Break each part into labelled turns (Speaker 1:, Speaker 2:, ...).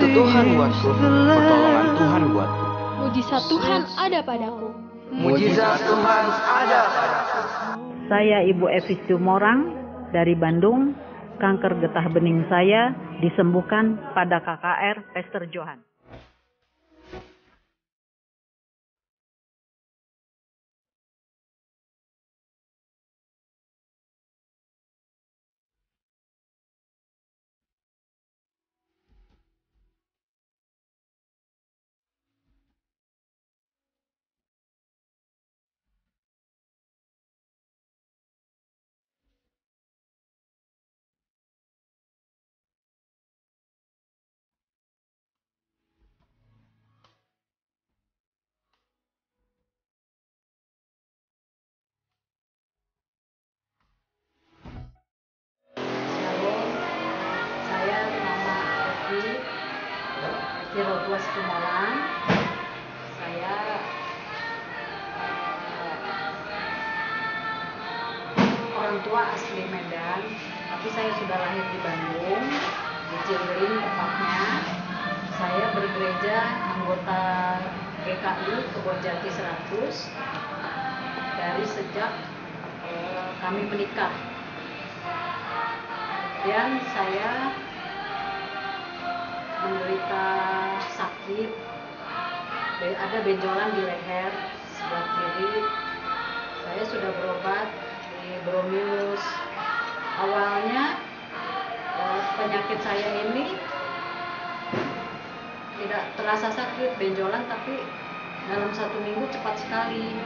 Speaker 1: Tuhan buatku, pertolongan Tuhan buatku.
Speaker 2: Mujizat Tuhan ada padaku.
Speaker 1: Mujizat Tuhan ada padaku.
Speaker 3: Saya Ibu Evi Sumorang dari Bandung. Kanker getah bening saya disembuhkan pada KKR Pastor Johan.
Speaker 4: Saya nama Evi Robuas Sumorang. Saya orang tua asli Medan, tapi saya sudah lahir di Bandung, di Cirebon tepatnya. Saya bergereja anggota GKI Kebonjati 100 dari sejak kami menikah. Dan saya menderita sakit, ada benjolan di leher sebelah kiri. Saya sudah berobat di Bromius. Awalnya penyakit saya ini tidak terasa sakit benjolan, tapi dalam 1 minggu cepat sekali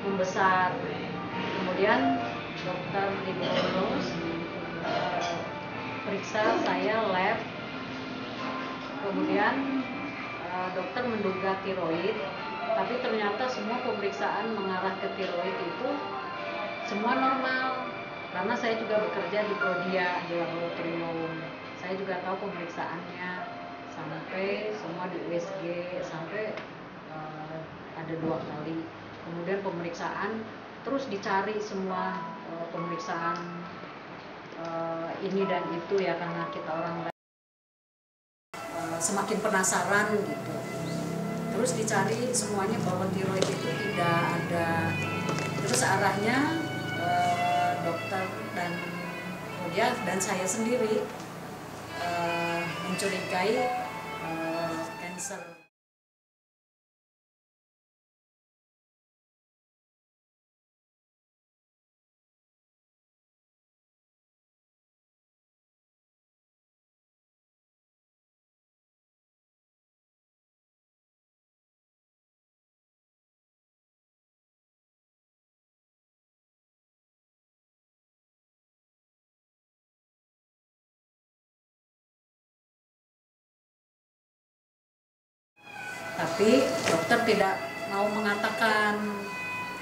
Speaker 4: membesar. Kemudian dokter di Bromius periksa saya lab, kemudian dokter menduga tiroid, tapi ternyata semua pemeriksaan mengarah ke tiroid itu semua normal, karena saya juga bekerja di Prodia di laboratorium. Saya juga tahu pemeriksaannya sampai semua di USG sampai ada 2 kali. Kemudian pemeriksaan terus dicari semua pemeriksaan ini dan itu ya, karena kita orang semakin penasaran gitu. Terus dicari semuanya bahwa tiroid itu tidak ada. Terus arahnya dokter dan dan saya sendiri mencurigai kanker. Tapi dokter tidak mau mengatakan,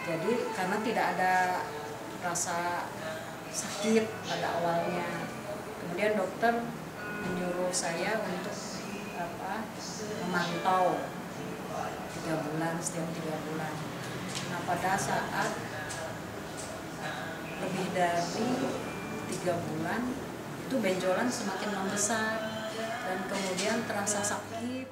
Speaker 4: jadi karena tidak ada rasa sakit pada awalnya. Kemudian dokter menyuruh saya untuk memantau 3 bulan, setiap 3 bulan. Nah, pada saat lebih dari 3 bulan itu benjolan semakin membesar dan kemudian terasa sakit.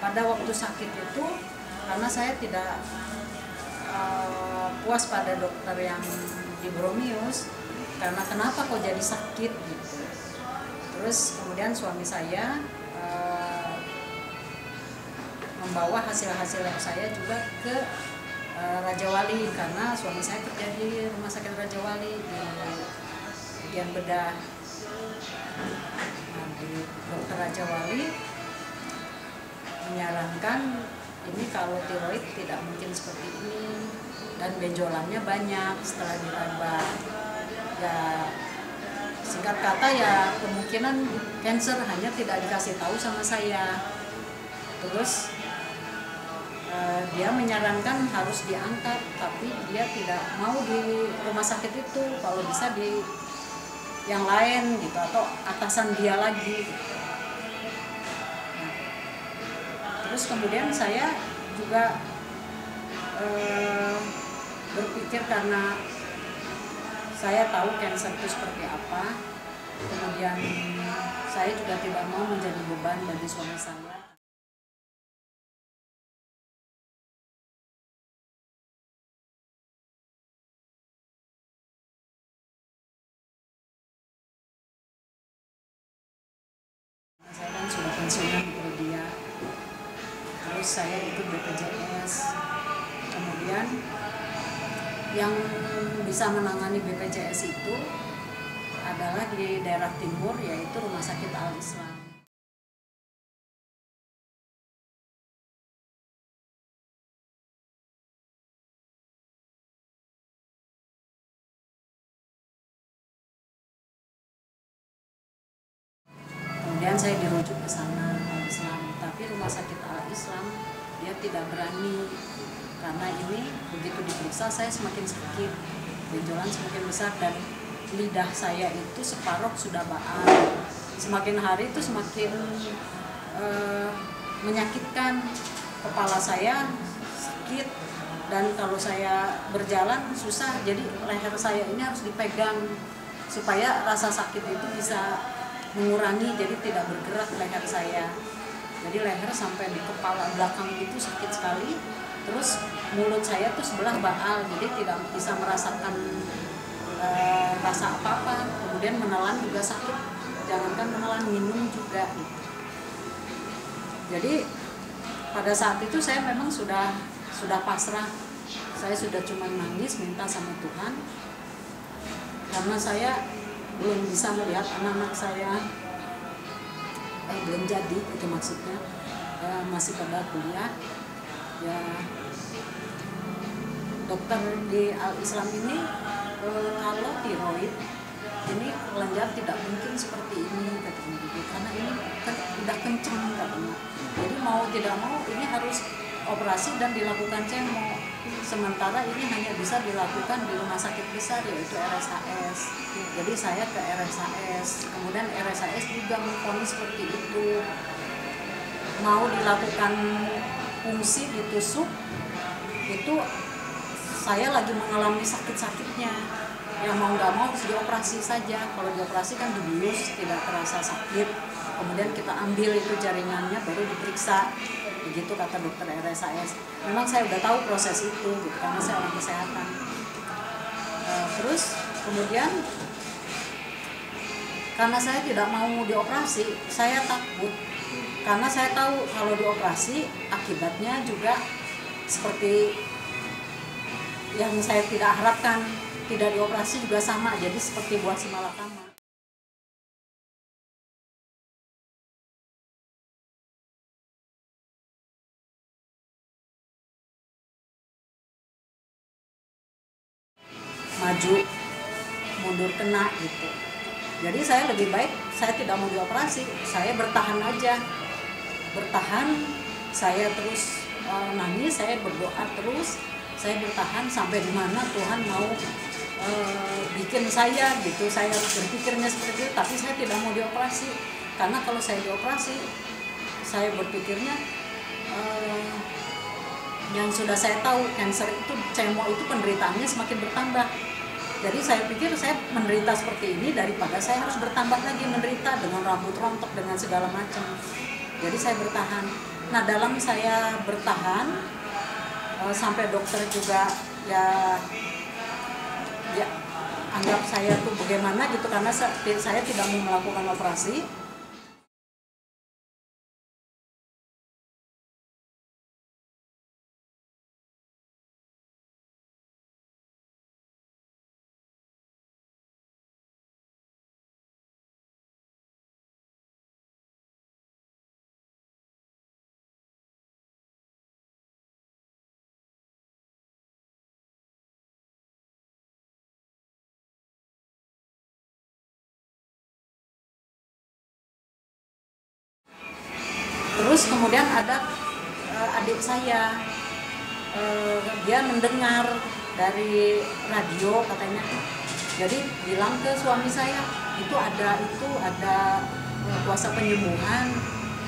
Speaker 4: Pada waktu sakit itu, karena saya tidak puas pada dokter yang di Bromius, karena kenapa kok jadi sakit gitu. Terus kemudian suami saya membawa hasil-hasil lab saya juga ke Raja Wali, karena suami saya kerja di Rumah Sakit Raja Wali di bagian bedah. Nah, di dokter Raja Wali menyarankan ini kalau tiroid tidak mungkin seperti ini dan benjolannya banyak setelah diraba. Ya singkat kata ya kemungkinan kanker, hanya tidak dikasih tahu sama saya. Terus dia menyarankan harus diangkat, tapi dia tidak mau di rumah sakit itu, kalau bisa di yang lain gitu atau atasan dia lagi gitu. Terus kemudian saya juga berpikir karena saya tahu cancer itu seperti apa, kemudian saya juga tidak mau menjadi beban bagi suami saya. Saya kan sudah pensiunan di Prodia, terus saya ikut BPJS, kemudian yang bisa menangani BPJS itu adalah di daerah timur, yaitu Rumah Sakit Al-Islam. Kemudian saya dirujuk ke sana Al-Islam, tapi Rumah Sakit Al-Islam dia tidak berani karena ini begitu diperiksa saya semakin sakit, benjolan semakin besar dan lidah saya itu separuh sudah baal. Semakin hari itu semakin menyakitkan, kepala saya sakit dan kalau saya berjalan susah, jadi leher saya ini harus dipegang supaya rasa sakit itu bisa mengurangi, jadi tidak bergerak leher saya. Jadi leher sampai di kepala belakang itu sakit sekali. Terus mulut saya tuh sebelah baal, jadi tidak bisa merasakan rasa apa-apa. Kemudian menelan juga sakit, jangankan menelan, minum juga. Jadi pada saat itu saya memang sudah pasrah. Saya sudah cuma nangis minta sama Tuhan karena saya belum bisa melihat anak-anak saya belum jadi, itu maksudnya masih pada kuliah ya. Dokter di Al-Islam ini kalau tiroid ini kelenjar tidak mungkin seperti ini katanya gitu, karena ini kan udah kenceng katanya, jadi mau tidak mau ini harus operasi dan dilakukan kemo, sementara ini hanya bisa dilakukan di rumah sakit besar yaitu RSHS. Jadi saya ke RSHS, kemudian RSHS juga memvonis seperti itu, mau dilakukan fungsi ditusuk, itu saya lagi mengalami sakit-sakitnya, yang mau nggak mau harus dioperasi saja. Kalau dioperasi kan dibius, tidak terasa sakit, kemudian kita ambil itu jaringannya baru diperiksa, begitu kata dokter RSHS. Memang saya udah tahu proses itu gitu, karena saya orang kesehatan. Terus kemudian karena saya tidak mau dioperasi, saya takut karena saya tahu kalau dioperasi akibatnya juga seperti yang saya tidak harapkan. Tidak dioperasi juga sama, jadi seperti buah si malakama. Maju, mundur kena gitu. Jadi saya lebih baik, saya tidak mau dioperasi, saya bertahan aja. Bertahan, saya terus nangis, saya berdoa terus, saya bertahan sampai di mana Tuhan mau bikin saya gitu. Saya berpikirnya seperti itu, tapi saya tidak mau dioperasi. Karena kalau saya dioperasi, saya berpikirnya yang sudah saya tahu, kanker itu, kemo itu penderitaannya semakin bertambah. Jadi saya pikir saya menderita seperti ini daripada saya harus bertambah lagi menderita dengan rambut rontok dengan segala macam. Jadi saya bertahan. Nah, dalam saya bertahan sampai dokter juga ya anggap saya tuh bagaimana gitu, karena saya tidak mau melakukan operasi. Terus kemudian ada adik saya, dia mendengar dari radio katanya, jadi bilang ke suami saya, itu ada kuasa penyembuhan,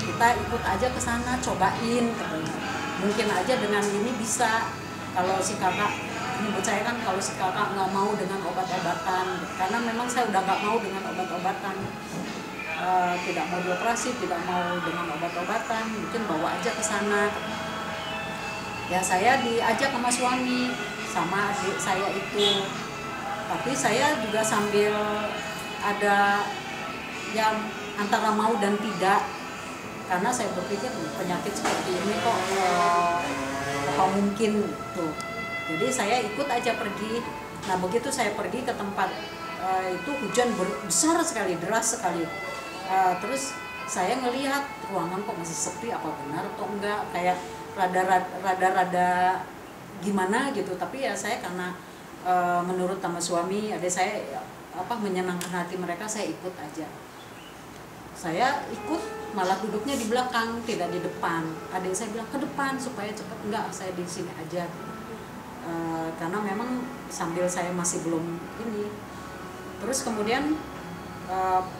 Speaker 4: kita ikut aja ke sana, cobain katanya. Mungkin aja dengan ini bisa. Kalau si kakak, menurut saya kan kalau si kakak nggak mau dengan obat-obatan, karena memang saya udah nggak mau dengan obat-obatan, tidak mau dioperasi, tidak mau dengan obat-obatan, mungkin bawa aja ke sana. Ya saya diajak sama suami, sama adik saya itu. Tapi saya juga sambil ada yang antara mau dan tidak, karena saya berpikir penyakit seperti ini kok apa mungkin tuh. Jadi saya ikut aja pergi. Nah begitu saya pergi ke tempat itu hujan besar sekali, deras sekali. Terus saya ngelihat ruangan kok masih sepi, apa benar atau enggak, kayak rada gimana gitu. Tapi ya saya karena menurut sama suami, adik saya menyenangkan hati mereka, saya ikut aja. Saya ikut, malah duduknya di belakang, tidak di depan. Adik saya bilang ke depan supaya cepat, enggak, saya di sini aja. Karena memang sambil saya masih belum ini. Terus kemudian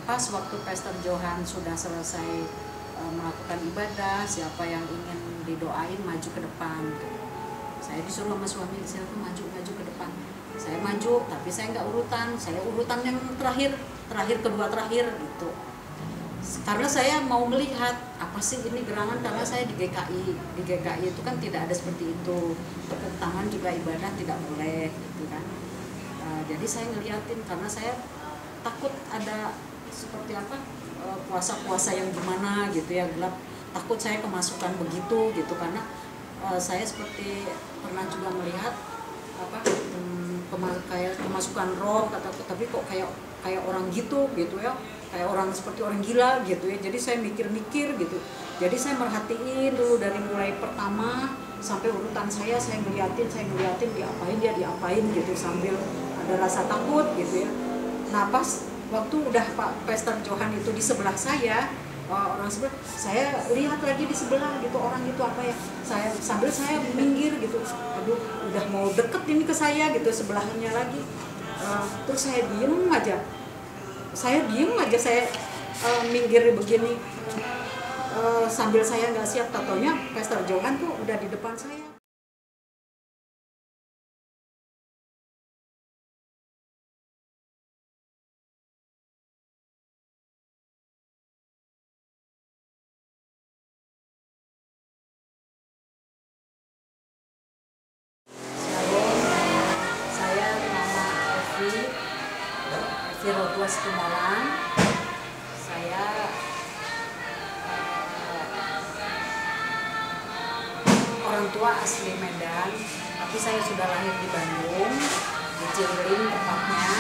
Speaker 4: pas waktu Pastor Johan sudah selesai melakukan ibadah, siapa yang ingin didoain maju ke depan. Saya disuruh sama suami, silakan maju ke depan. Saya maju, tapi saya nggak urutan, saya urutan yang terakhir kedua terakhir gitu. Karena saya mau melihat apa sih ini gerangan, karena saya di GKI itu kan tidak ada seperti itu, tepuk tangan juga ibadah tidak boleh gitu kan. Jadi saya ngeliatin, karena saya takut ada seperti puasa-puasa yang gimana gitu ya, gelap, takut saya kemasukan begitu gitu. Karena saya seperti pernah juga melihat kayak kemasukan roh, tapi kok kayak orang gitu ya, kayak orang seperti orang gila gitu ya. Jadi saya mikir-mikir gitu. Jadi saya merhatiin dulu dari mulai pertama sampai urutan saya ngeliatin diapain gitu, sambil ada rasa takut gitu ya. Nah pas waktu udah Pak Pastor Johan itu di sebelah saya, orang sebelah, saya lihat lagi di sebelah gitu, orang itu apa ya, sambil saya minggir gitu, aduh udah mau deket ini ke saya gitu, sebelahnya lagi. Terus saya diem aja, saya minggir begini, sambil saya nggak siap, tatonya Pastor Johan tuh udah di depan saya. Saya nama Evi Robles Tumalan. Saya orang tua asli Medan, tapi saya sudah lahir di Bandung, di Cirilin tepatnya.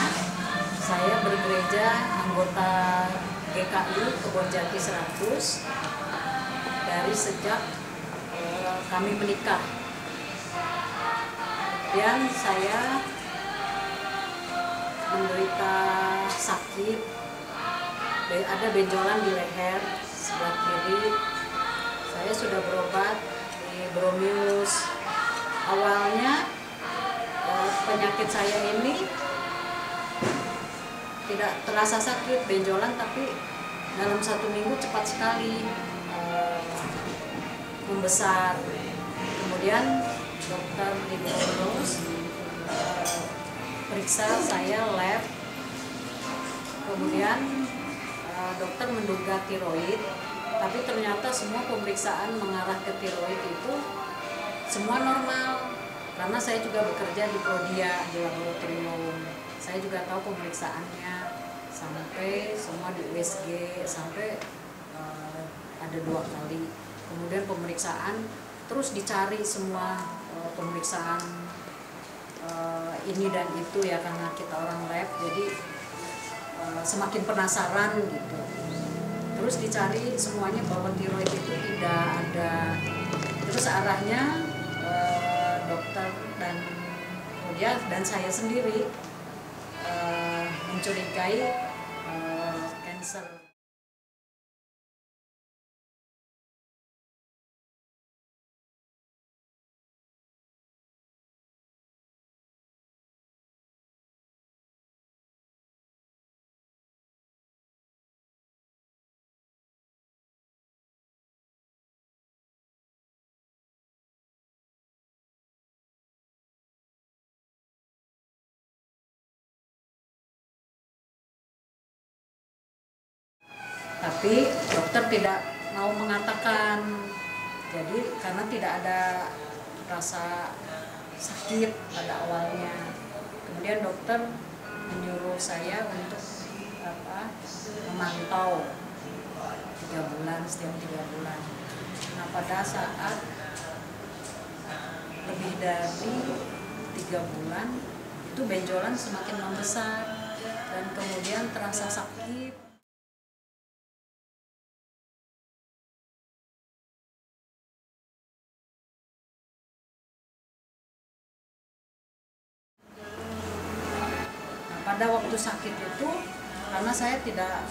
Speaker 4: Saya bergereja anggota GKI Kebonjati 100 dari sejak kami menikah. Dan saya menderita sakit, ada benjolan di leher sebelah kiri. Saya sudah berobat di Bromius. Awalnya penyakit saya ini tidak terasa sakit, benjolan, tapi dalam 1 minggu cepat sekali membesar. Kemudian dokter di Bromius periksa saya lab, kemudian dokter menduga tiroid, tapi ternyata semua pemeriksaan mengarah ke tiroid itu semua normal, karena saya juga bekerja di Prodia, di laboratorium. Saya juga tahu pemeriksaannya sampai semua di USG, sampai ada 2 kali. Kemudian pemeriksaan terus dicari semua pemeriksaan ini dan itu ya, karena kita orang lab, jadi semakin penasaran gitu. Terus dicari semuanya bahwa tiroid itu tidak ada. Terus arahnya dokter dan dan saya sendiri mencurigai kanker. Tapi dokter tidak mau mengatakan, jadi karena tidak ada rasa sakit pada awalnya. Kemudian dokter menyuruh saya untuk memantau 3 bulan, setiap 3 bulan. Nah, pada saat lebih dari 3 bulan itu benjolan semakin membesar dan kemudian terasa sakit. Nah, pada waktu sakit itu karena saya tidak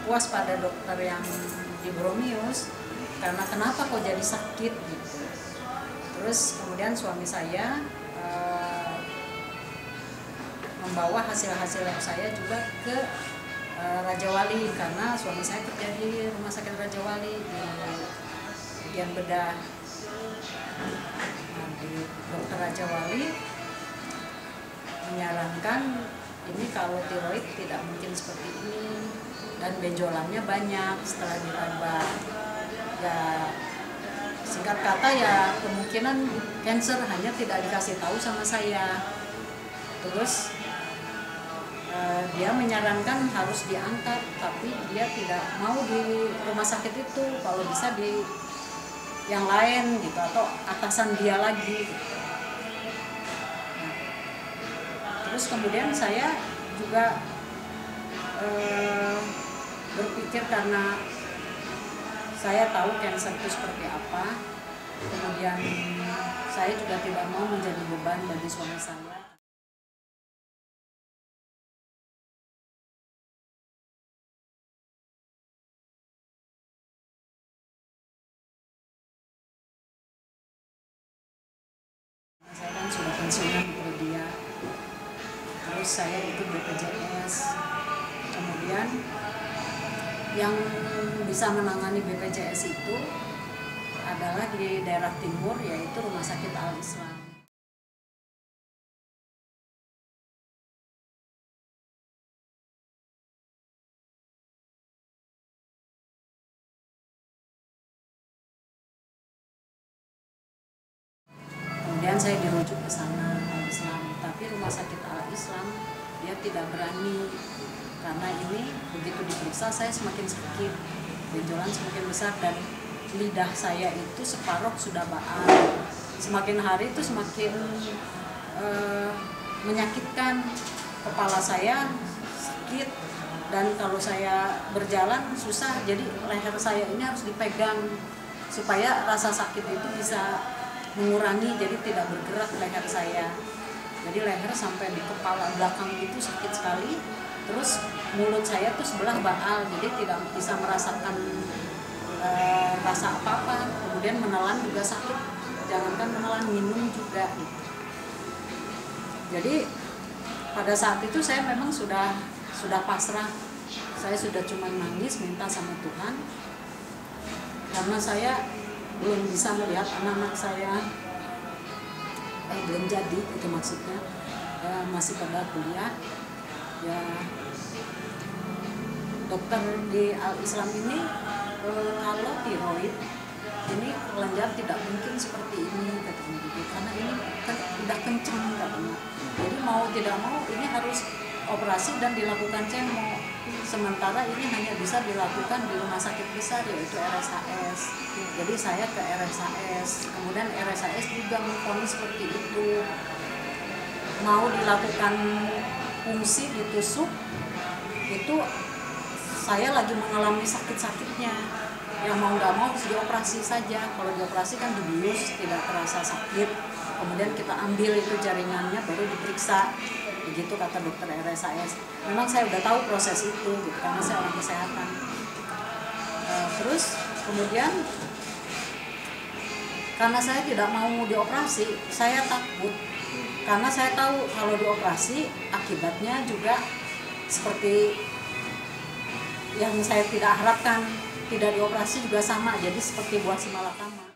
Speaker 4: puas pada dokter yang di Bromius, karena kenapa kok jadi sakit gitu. Terus kemudian suami saya membawa hasil-hasil lab saya juga ke Raja Wali, karena suami saya kerja di Rumah Sakit Raja Wali di bagian bedah. Nah, di dokter Raja Wali menyarankan ini kalau tiroid tidak mungkin seperti ini dan benjolannya banyak setelah diraba. Ya singkat kata ya kemungkinan cancer, hanya tidak dikasih tahu sama saya. Terus dia menyarankan harus diangkat, tapi dia tidak mau di rumah sakit itu, kalau bisa di yang lain gitu atau atasan dia lagi gitu. Terus kemudian saya juga berpikir, karena saya tahu cancer itu seperti apa, kemudian saya juga tidak mau menjadi beban bagi suami saya. Saya kan sudah pensiunan dari dia. Terus saya ikut BPJS. Kemudian yang bisa menangani BPJS itu adalah di daerah timur, yaitu Rumah Sakit Al Islam. Kemudian saya dirujuk ke sana Al Islam, tapi Rumah Sakit Al Islam dia tidak berani, karena ini begitu diperiksa saya semakin sakit, benjolan semakin besar dan lidah saya itu separuh sudah baal. Semakin hari itu semakin menyakitkan, kepala saya sakit dan kalau saya berjalan susah, jadi leher saya ini harus dipegang supaya rasa sakit itu bisa mengurangi, jadi tidak bergerak leher saya. Jadi leher sampai di kepala belakang itu sakit sekali. Terus mulut saya tuh sebelah baal, jadi tidak bisa merasakan rasa apa-apa. Kemudian menelan juga sakit, jangankan menelan, minum juga gitu. Jadi pada saat itu saya memang sudah pasrah. Saya sudah cuma nangis minta sama Tuhan, karena saya belum bisa melihat anak-anak saya belum jadi, itu maksudnya masih pada kuliah ya. Dokter di Al Islam ini kalau tiroid ini kelenjar tidak mungkin seperti ini katanya, karena ini kan udah kenceng katanya, jadi mau tidak mau ini harus operasi dan dilakukan kemo. Sementara ini hanya bisa dilakukan di rumah sakit besar, yaitu RSHS. Jadi saya ke RSHS, kemudian RSHS juga memvonis seperti itu. Mau dilakukan fungsi ditusuk, itu saya lagi mengalami sakit-sakitnya. Yang mau nggak mau harus dioperasi saja. Kalau dioperasi kan dibius, tidak terasa sakit. Kemudian kita ambil itu jaringannya, baru diperiksa. Begitu kata dokter RSHS. Memang saya udah tahu proses itu, gitu, karena saya orang kesehatan. Terus kemudian karena saya tidak mau dioperasi, saya takut. Karena saya tahu kalau dioperasi akibatnya juga seperti yang saya tidak harapkan. Tidak dioperasi juga sama, jadi seperti buah si malakama.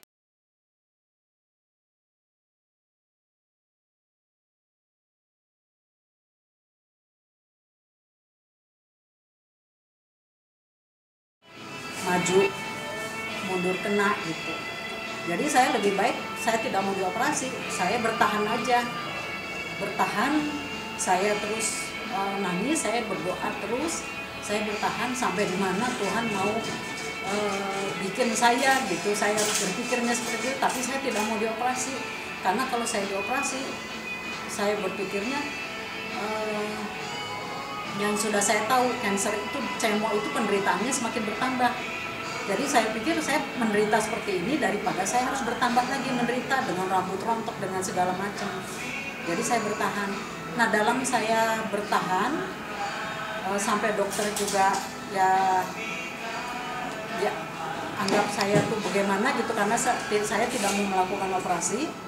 Speaker 4: maju mundur kena gitu. Jadi saya lebih baik saya tidak mau dioperasi, saya bertahan aja, bertahan, saya terus nangis, saya berdoa terus, saya bertahan sampai di mana Tuhan mau bikin saya gitu. Saya berpikirnya seperti itu, tapi saya tidak mau dioperasi karena kalau saya dioperasi, saya berpikirnya yang sudah saya tahu kanker itu, cemo itu penderitaannya semakin bertambah. Jadi saya pikir saya menderita seperti ini daripada saya harus bertambah lagi menderita dengan rambut rontok dengan segala macam. Jadi saya bertahan. Nah, dalam saya bertahan sampai dokter juga ya anggap saya tuh bagaimana gitu karena saya tidak mau melakukan operasi.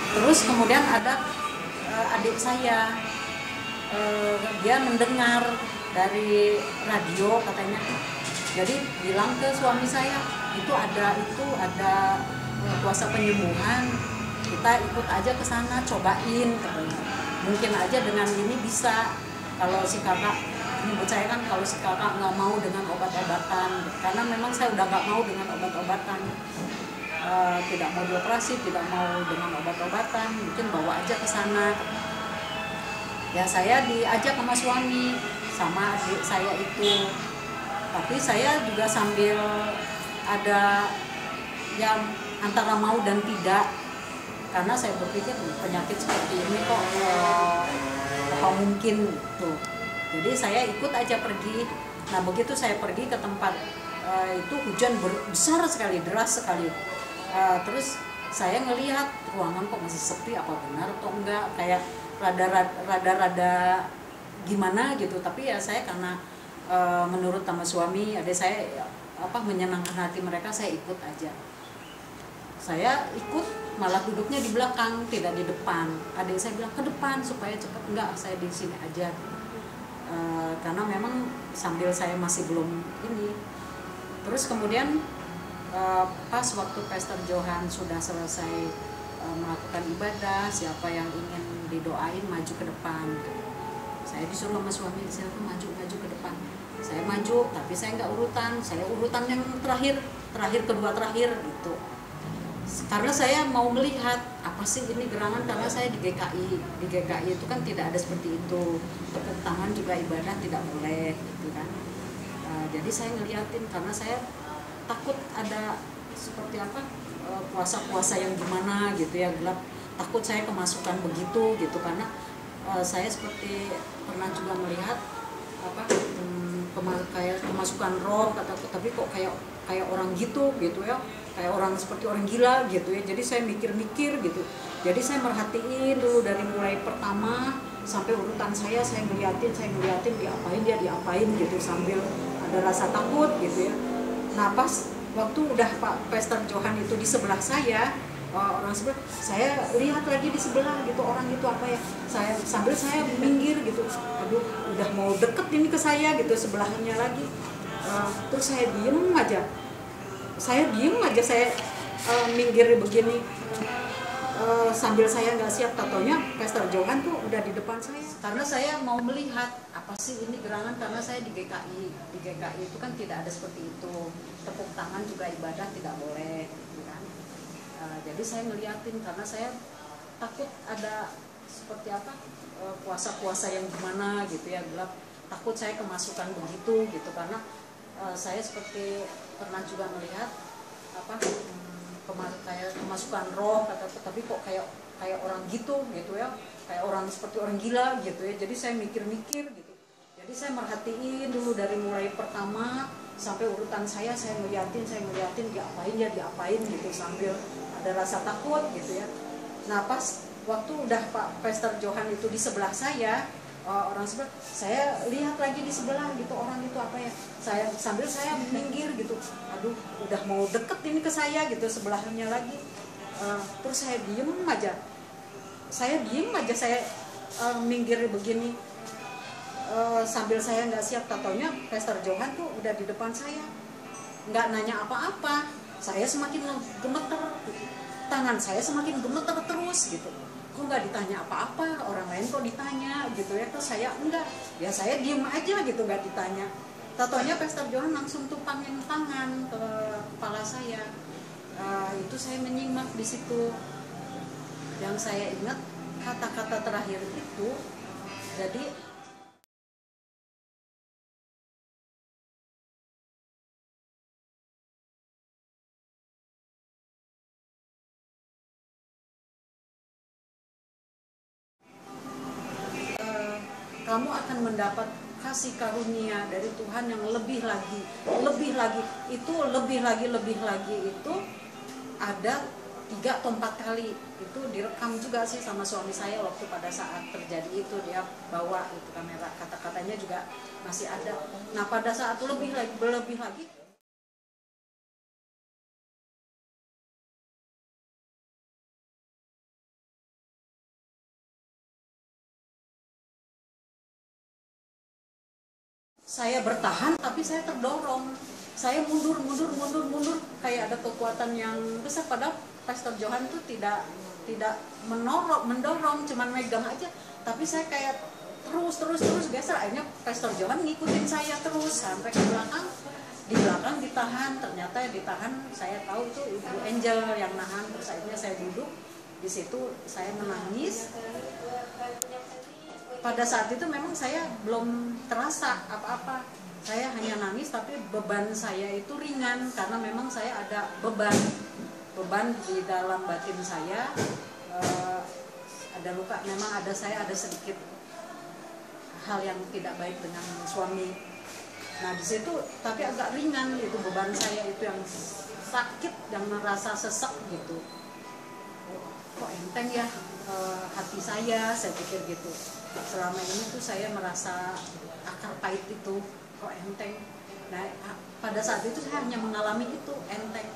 Speaker 4: Terus kemudian ada adik saya, dia mendengar dari radio katanya, jadi bilang ke suami saya, itu ada kuasa penyembuhan, kita ikut aja ke sana, cobain katanya. Mungkin aja dengan ini bisa. Kalau si kakak, ini saya kan kalau si kakak nggak mau dengan obat-obatan, karena memang saya udah nggak mau dengan obat-obatan. Tidak mau dioperasi, tidak mau dengan obat-obatan, mungkin bawa aja ke sana. Ya saya diajak sama suami, sama adik saya itu. Tapi saya juga sambil ada yang antara mau dan tidak. Karena saya berpikir penyakit seperti ini kok apa mungkin tuh. Jadi saya ikut aja pergi. Nah begitu saya pergi ke tempat itu hujan besar sekali, deras sekali. Terus saya ngelihat ruangan kok masih sepi, apa benar atau enggak, kayak rada gimana gitu. Tapi ya saya karena menurut sama suami, adik saya menyenangkan hati mereka, saya ikut aja. Saya ikut, malah duduknya di belakang, tidak di depan. Adik saya bilang ke depan supaya cepat, enggak, saya di sini aja. Karena memang sambil saya masih belum ini. Terus kemudian pas waktu Pastor Johan sudah selesai melakukan ibadah, siapa yang ingin didoain maju ke depan. Saya disuruh sama suami, silakan maju ke depan. Saya maju, tapi saya nggak urutan, saya urutan yang terakhir kedua terakhir gitu. Karena saya mau melihat apa sih ini gerangan, karena saya di GKI itu kan tidak ada seperti itu, tepuk tangan juga ibadah tidak boleh gitu kan. Jadi saya ngeliatin karena saya takut ada seperti apa puasa-puasa yang gimana gitu ya, gelap, takut saya kemasukan begitu gitu. Karena saya seperti pernah juga melihat kayak kemasukan roh, tapi kok kayak orang gitu ya, kayak orang seperti orang gila gitu ya. Jadi saya mikir-mikir gitu, jadi saya merhatiin dulu dari mulai pertama sampai urutan saya ngeliatin diapain gitu, sambil ada rasa takut gitu ya. Nah pas waktu udah Pak Pastor Johan itu di sebelah saya, orang sebelah, saya lihat lagi di sebelah gitu, orang itu apa ya, sambil saya minggir gitu, aduh udah mau deket ini ke saya gitu, sebelahnya lagi. Terus saya diem aja, saya minggir begini, sambil saya nggak siap, tatonya Pastor Johan tuh udah di depan saya. Karena saya mau melihat apa sih ini gerangan, karena saya di GKI itu kan tidak ada seperti itu, tepuk tangan juga ibadah tidak boleh gitu kan. Jadi saya ngeliatin karena saya takut ada seperti apa puasa-puasa yang gimana gitu ya, gelap, takut saya kemasukan begitu gitu. Karena saya seperti pernah juga melihat kayak kemasukan roh, tapi kok kayak orang gitu ya, kayak orang seperti orang gila gitu ya. Jadi saya mikir-mikir gitu. Jadi saya merhatiin dulu dari mulai pertama sampai urutan saya ngeliatin diapain gitu, sambil ada rasa takut gitu ya. Nah pas waktu udah Pak Pastor Johan itu di sebelah saya, orang sebelah, saya lihat lagi di sebelah gitu, orang itu apa ya, sambil saya minggir gitu, aduh udah mau deket ini ke saya gitu, sebelahnya lagi. Terus saya diem aja, saya minggir begini, sambil saya nggak siap, tatonya Pastor Johan tuh udah di depan saya, nggak nanya apa-apa. Saya semakin gemeter, tangan saya semakin gemeter terus gitu. Kok nggak ditanya apa-apa, orang lain kok ditanya gitu ya. Terus saya enggak, ya saya diem aja gitu, nggak ditanya. Tatonya Pastor Johan langsung tumpangin tangan ke kepala saya. Itu saya menyimak di situ. Yang saya ingat kata-kata terakhir itu, jadi kamu akan mendapat kasih karunia dari Tuhan yang lebih lagi, itu lebih lagi itu ada 3 atau 4 kali. Itu direkam juga sih sama suami saya waktu pada saat terjadi itu, dia bawa itu kamera, kata-katanya juga masih ada. Nah pada saat lebih lagi saya bertahan, tapi saya terdorong, saya mundur, kayak ada kekuatan yang besar. Padahal Pastor Johan tuh tidak mendorong, cuman megang aja, tapi saya kayak terus geser. Akhirnya Pastor Johan ngikutin saya terus sampai ke belakang. Di belakang ditahan, ternyata yang ditahan saya tahu itu Ibu Angel yang nahan. Terus akhirnya saya duduk di situ, saya menangis. Pada saat itu memang saya belum terasa apa-apa, saya hanya nangis, tapi beban saya itu ringan karena memang saya ada beban di dalam batin saya, ada luka. Memang saya ada sedikit hal yang tidak baik dengan suami. Nah di situ tapi agak ringan itu beban saya itu, yang sakit, yang merasa sesek gitu. Kok enteng ya hati saya pikir gitu. Selama ini tuh saya merasa akar pahit itu kok enteng. Nah pada saat itu saya hanya mengalami itu, enteng.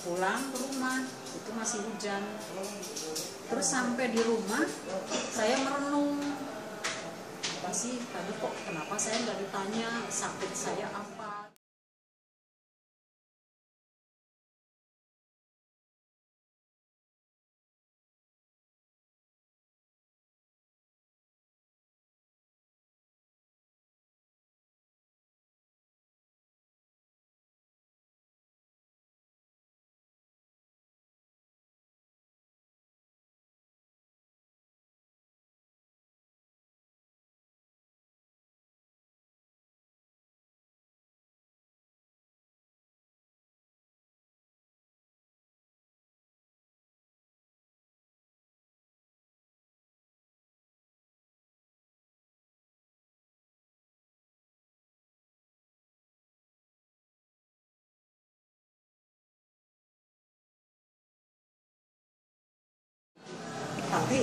Speaker 4: Pulang ke rumah itu masih hujan. Terus sampai di rumah saya merenung, apa sih tadi kok kenapa saya nggak ditanya sakit saya apa. Tapi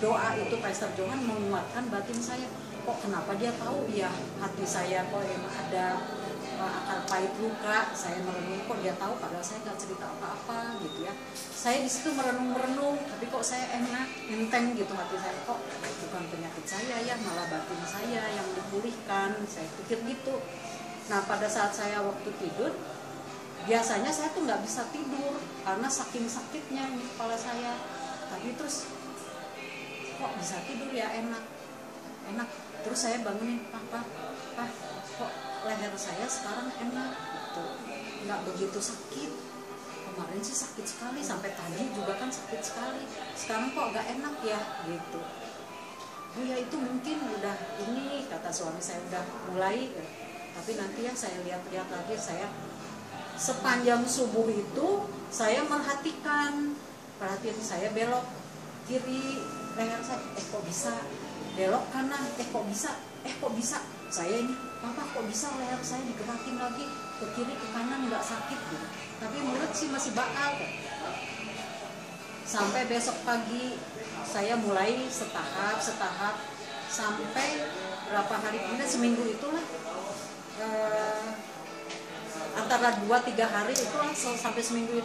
Speaker 4: doa itu Pastor Johan menguatkan batin saya. Kok kenapa dia tahu ya hati saya kok emang ada akar pahit luka. Saya merenung, kok dia tahu padahal saya nggak cerita apa-apa gitu ya. Saya di situ merenung, tapi kok saya enteng gitu hati saya. Kok bukan penyakit saya ya, malah batin saya yang dipulihkan. Saya pikir gitu. Nah pada saat saya waktu tidur, biasanya saya tuh nggak bisa tidur karena saking sakitnya ini kepala saya. Tapi terus kok bisa tidur ya, enak. Terus saya bangunin, Pak, kok leher saya sekarang enak gitu, nggak begitu sakit. Kemarin sih sakit sekali, sampai tadi juga kan sakit sekali, sekarang kok agak enak ya gitu. Oh ya itu mungkin udah ini, kata suami saya, udah mulai. Tapi nanti ya saya lihat-lihat lagi. Saya sepanjang subuh itu saya perhatiin saya belok kiri leher saya, kok bisa belok kanan, kok bisa saya ini, Papa kok bisa leher saya digerakin lagi ke kiri ke kanan nggak sakit gitu. Tapi mulut sih masih bakal. Sampai besok pagi saya mulai setahap sampai berapa hari kemudian, seminggu itulah, antara 2-3 hari itulah, sampai seminggu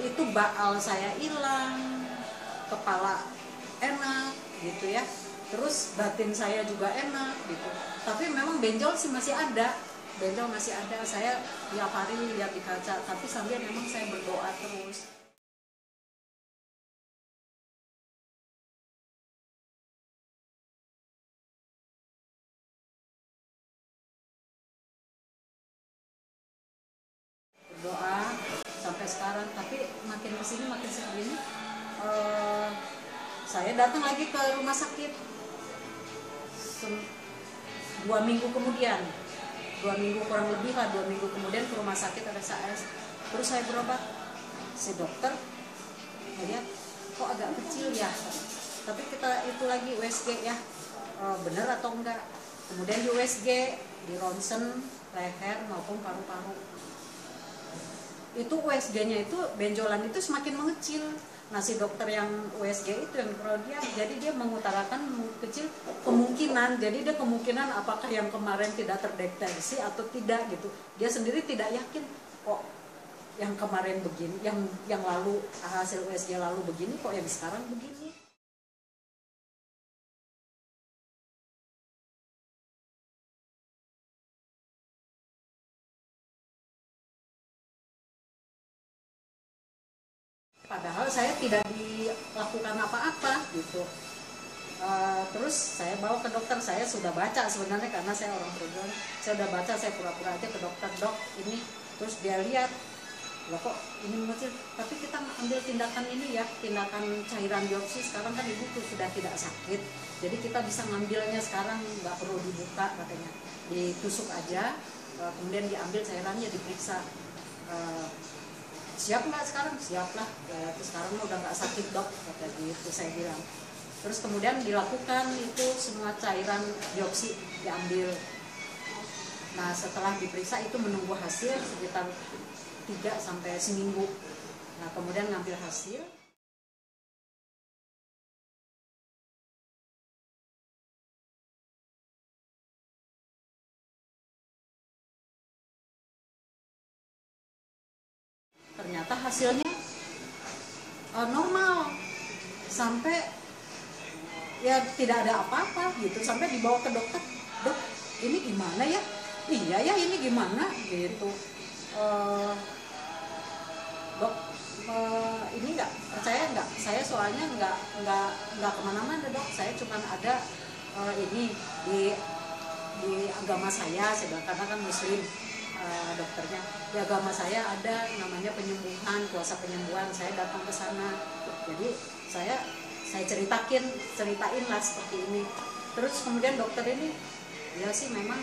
Speaker 4: itu baal saya hilang, kepala enak gitu ya, terus batin saya juga enak gitu. Tapi memang benjol sih masih ada, saya tiap hari lihat di kaca, tapi sambil memang saya berdoa terus. Berdoa sampai sekarang, tapi makin kesini makin segini, saya datang lagi ke rumah sakit 2 minggu kemudian, 2 minggu kurang lebih lah, 2 minggu kemudian ke rumah sakit RSAS. Terus saya berobat, si dokter melihat kok agak kecil ya, tapi kita itu lagi USG ya, benar atau enggak. Kemudian di USG, di ronsen leher maupun paru-paru, itu USG-nya itu benjolan itu semakin mengecil. Nah, si dokter yang USG itu yang dia, jadi dia mengutarakan kecil kemungkinan, jadi dia kemungkinan apakah yang kemarin tidak terdeteksi atau tidak gitu. Dia sendiri tidak yakin kok yang kemarin begini, yang lalu hasil USG lalu begini, kok yang sekarang begini. Padahal saya tidak dilakukan apa-apa gitu. Terus saya bawa ke dokter, saya sudah baca sebenarnya karena saya orang perempuan, saya sudah baca, saya pura-pura aja ke dokter, dok ini, terus dia lihat, loh kok ini mengecil, tapi kita ambil tindakan ini ya, tindakan cairan biopsi, sekarang kan ibu tuh sudah tidak sakit, jadi kita bisa ngambilnya sekarang, nggak perlu dibuka katanya, ditusuk aja, kemudian diambil cairannya, diperiksa. Siap nggak sekarang? Siap lah, sekarang udah nggak sakit dok, kata gitu saya bilang. Terus kemudian dilakukan itu semua cairan biopsi diambil. Nah, setelah diperiksa itu menunggu hasil sekitar 3 sampai seminggu. Nah, kemudian ngambil hasil. Ternyata hasilnya normal, sampai ya tidak ada apa-apa gitu, sampai dibawa ke dokter, dok ini gimana ya, iya ya ini gimana gitu, dok ini nggak percaya nggak, saya soalnya nggak kemana-mana dok, saya cuma ada ini di agama saya karena kan muslim, dokternya di agama saya ada namanya penyembuhan, kuasa penyembuhan, saya datang ke sana, jadi saya ceritain lah seperti ini. Terus kemudian dokter ini ya sih memang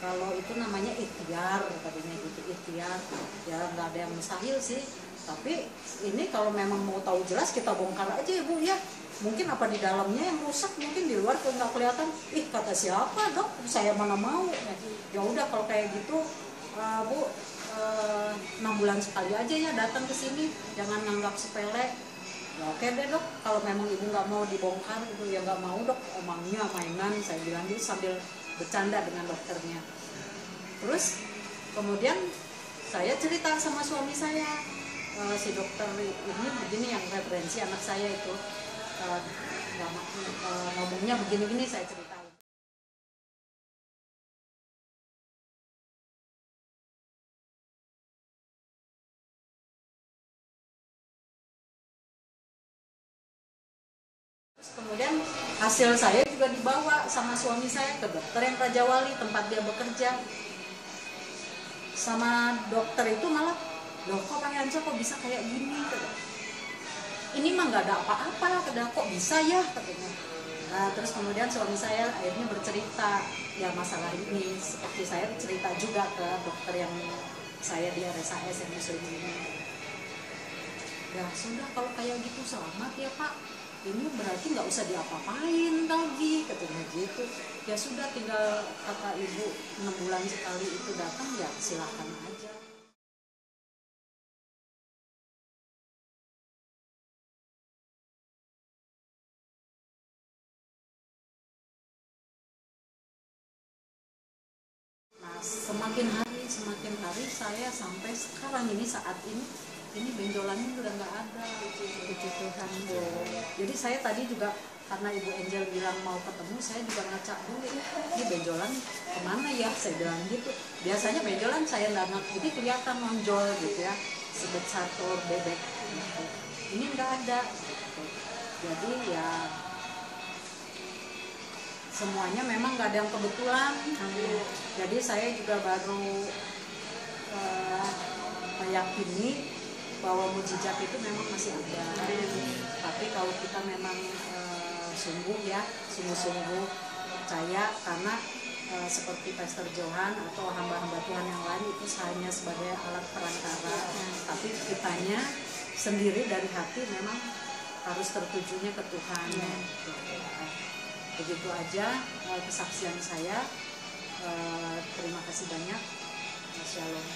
Speaker 4: kalau itu namanya ikhtiar katanya gitu, ikhtiar ya, nggak ada yang mustahil sih, tapi ini kalau memang mau tahu jelas kita bongkar aja ya bu ya, mungkin apa di dalamnya yang rusak, mungkin di luar nggak kelihatan, ih kata siapa dok, saya mana mau. Ya udah kalau kayak gitu bu, 6 bulan sekali aja ya datang ke sini, jangan nganggap sepele. Ya oke deh dok, kalau memang ibu nggak mau dibongkar itu ya nggak mau dok, emangnya mainan, saya bilang gitu sambil bercanda dengan dokternya. Terus kemudian saya cerita sama suami saya, si dokter ini begini, yang referensi anak saya itu ngomongnya begini-gini, saya ceritain. Kemudian hasil saya juga dibawa sama suami saya ke dokter yang Raja Wali tempat dia bekerja. Sama dokter itu malah, loh kok Pak Yansa kok bisa kayak gini? Ini mah nggak ada apa-apa, kok bisa ya katanya. Nah, terus kemudian suami saya akhirnya bercerita ya masalah ini, seperti saya cerita juga ke dokter yang saya di RSAS yang muslim ini. Ya sudah kalau kayak gitu selamat ya Pak, ini berarti nggak usah diapa-apain lagi katanya gitu. Ya sudah, tinggal kata ibu 6 bulan sekali itu datang, ya silakan aja. semakin hari saya sampai sekarang ini saat ini benjolannya udah nggak ada. Puji Tuhan. Jadi saya tadi juga karena Ibu Angel bilang mau ketemu, saya juga ngacak dulu, ini benjolan kemana ya, saya bilang gitu. Biasanya benjolan saya nggak ini kelihatan nonjol gitu ya, sebet satu bebek gitu. Ini nggak ada. Jadi ya semuanya memang nggak ada yang kebetulan. Jadi saya juga baru meyakini bahwa mujizat itu memang masih ada. Tapi kalau kita memang sungguh-sungguh percaya, karena seperti Pastor Johan atau hamba-hamba Tuhan yang lain itu hanya sebagai alat perantara, tapi kitanya sendiri dari hati memang harus tertujunya ke Tuhan. Begitu aja kesaksian saya. Terima kasih banyak. Shalom.